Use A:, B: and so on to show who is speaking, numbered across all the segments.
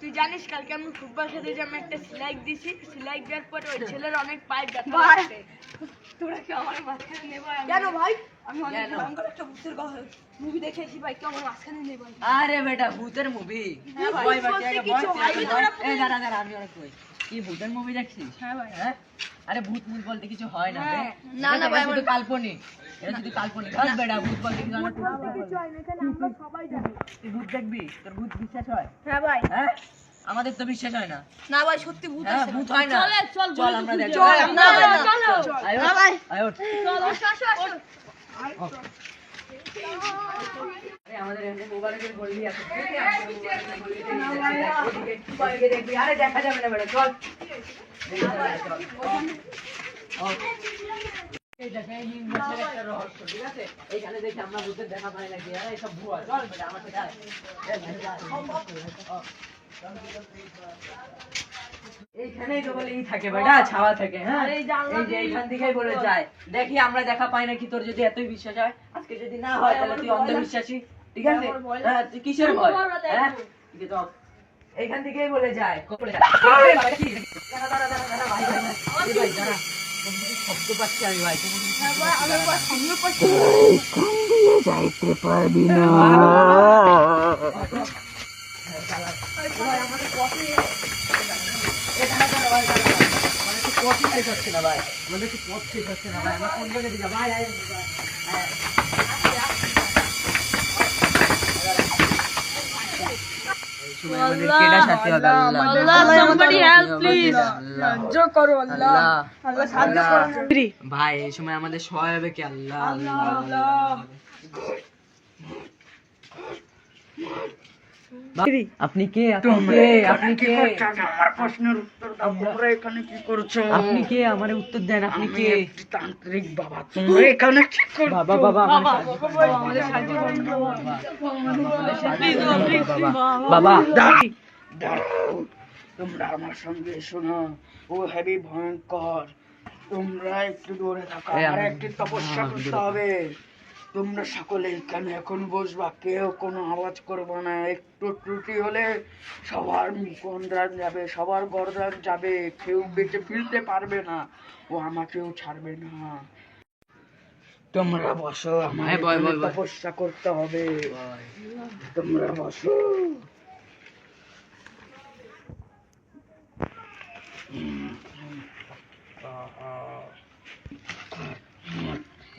A: তুই জানিস কালকে আমি ফুটবল খেলতে যে আমি একটা সিলাইক দিছি, সিলাইক দেওয়ার পরে ওই ছেলের অনেক পায়ে ব্যথা লাগছে।
B: তোরা কি আমার মাঝখানে নেবা?
A: কেন ভাই?
B: আমি অনেক ভয়ঙ্কর একটা ভূতের মুভি দেখেছি ভাই, কি আমার মাঝখানে নেবা?
C: আরে বেটা ভূতের মুভি?
B: হ্যাঁ ভাই,
C: ভয় পাচ্ছি,
A: সত্যি
C: আগে
A: কিছু
C: ভয়
A: হয়নি
C: পেয়ে
A: তোরা
C: এই দাঁড়া দাঁড়া আমি ওরা কই কি ভূতের মুভি দেখছিস?
B: হ্যাঁ ভাই।
C: হ্যাঁ আরে ভূত মুভি বলতে কিছু হয় না রে।
A: হ্যাঁ।
B: না, না ভাই,
C: শুধু কাল্পনিক, এটা শুধু কাল্পনিক। আর বেটা ভূত বলতে কিছু হয় না।
A: কিছু হয় না, এখানে আমরা সবাই জানি।
C: তুই ভূত দেখবি? তোর ভূত বিশ্বাস হয়?
A: হ্যাঁ ভাই।
C: হ্যাঁ আমাদের তো বিশ্বাস হয় না।
B: না ভাই, সত্যি ভূত
C: হ্যাঁ
B: আছে।
C: ভূত হয় না। চল আমরা দেখব।
B: চল, না ভাই, না।
A: চল।
C: আয়
B: না ভাই।
C: আয় ওঠ।
A: চল, আসো, আসো, আসো।
C: আরে আমাদের এখানে মোবাইলের গল্লি আছে। দেখি আমাদের মোবাইলের গল্লিতে ওদিকে ওদিকে দেখবি। আরে দেখা যাবে না বেটা চল। এই দেখে এই নিম গাছের একটা রহস্য, ঠিক আছে? এইখানে দেখি আমরা ভূতের দেখা পাই নাকি। আরে এসব ভুয়া। চল বেটা আমার সাথে আয়। এইখানেই তো বলে থাকে বেটা, ছাওয়া থাকে। হ্যাঁ এই যে এইখান থেকেই বলে যায়। দেখি আমরা দেখা পাই নাকি। তোর যদি এতই বিশ্বাস হয়, আজকে যদি না হয় তাহলে তুই অন্ধবিশ্বাসী, ঠিক আছে? হ্যাঁ তুই কিসের ভয়? হ্যাঁ ঠিক আছে এইখান থেকেই বলে যায়। দাঁড়া দাঁড়া দাঁড়া দাঁড়া ভাই ভাই ভাই ভাই দাঁড়া। শব্দ পাচ্ছি আমি ভাই।
D: যাইতে পারবি না।
C: কফি শেষ হচ্ছে না ভাই, আমাদের একটু পথ শেষ হচ্ছে না ভাই। আমরা কোন জায়গায় দিকে ভাই আয় ভাই এই সময় আমাদের সহায় হবে কি? আল্লাহ আল্লাহ। আপনি কে? আপনি কে?
D: আমার প্রশ্নের উত্তর দাও। তোমরা এখানে কি করছো?
C: আপনি কে? আমারে উত্তর দেন। আপনি
D: আমি
C: কে?
D: একটি তান্ত্রিক বাবা। তোমরা এখানে কি করছো?
C: বাবা বাবা বাবা
D: দাঁড়াও, তোমরা আমার সঙ্গে এসো না। ও হেবি ভয়ঙ্কর। তোমরা একটু দূরে থাকো। আমার একটি তপস্যা করতে হবে। তোমরা সকলে এখানে এখন বসবা, কেউ কোনো আওয়াজ করবে না। একটু ত্রুটি হলে সবার গন্ডার যাবে, সবার গর্দান যাবে, কেউ বেঁচে ফিরতে পারবে না। ও আমাকেও ছাড়বে না। তোমরা বসো, আমার এখানে তপস্যা করতে হবে। তোমরা বসো।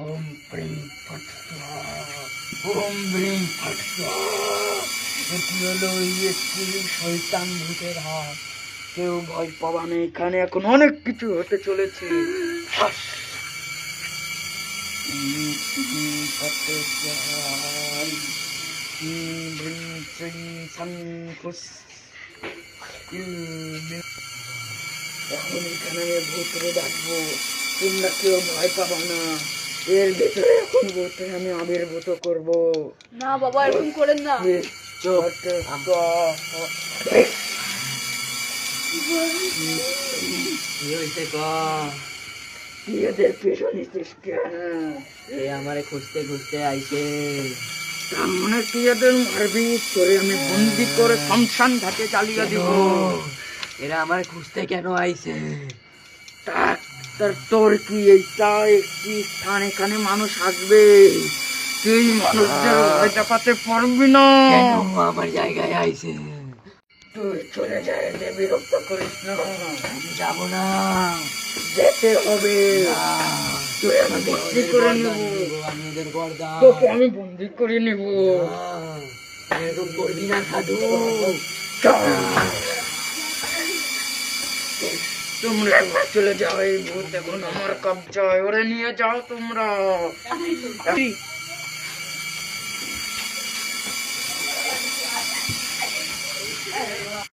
D: ওম প্রিং ফট স্বাহা, ওম ব্রিং ফট স্বাহা। এটি হলো শয়তান ভূতের হাত। কেউ ভয় পাবা না, এখানে এখন অনেক কিছু হতে চলেছে। হাস। এখন এখানে ভূতরে ডাকবো, তোমরা কেউ ভয় পাবা না। এর ভেতরে এখন ভূতে আমি আবির্ভূত করবো।
B: না বাবা, এরকম করেন না।
D: এদের পেছনে
C: আমারে খুঁজতে খুঁজতে আইছে।
D: তার মানে তুই এদের মারবি, তোরে আমি বন্দি করে শ্মশান ঘাটে চালিয়ে দিব।
C: এরা আমারে খুঁজতে কেন আইছে?
D: তোর কি এইটা একটি স্থান, এখানে মানুষ আসবে, তুই মানুষদের ভয় দেখাতে পারবি না।
C: কেন আমার জায়গায় আইছে?
D: তুই চলে যায়, বিরক্ত করিস না।
C: আমি যাব না।
D: যেতে হবে। তুই আমি বন্দি করে নেব।
C: আমি ওদের গর্দান।
D: তোকে আমি বন্দি করে নেব।
C: এরকম করবি না সাধু।
D: তোমরা চলে যাও, এই ভূত এখন আমার কবজায়। ওরে নিয়ে যাও তোমরা।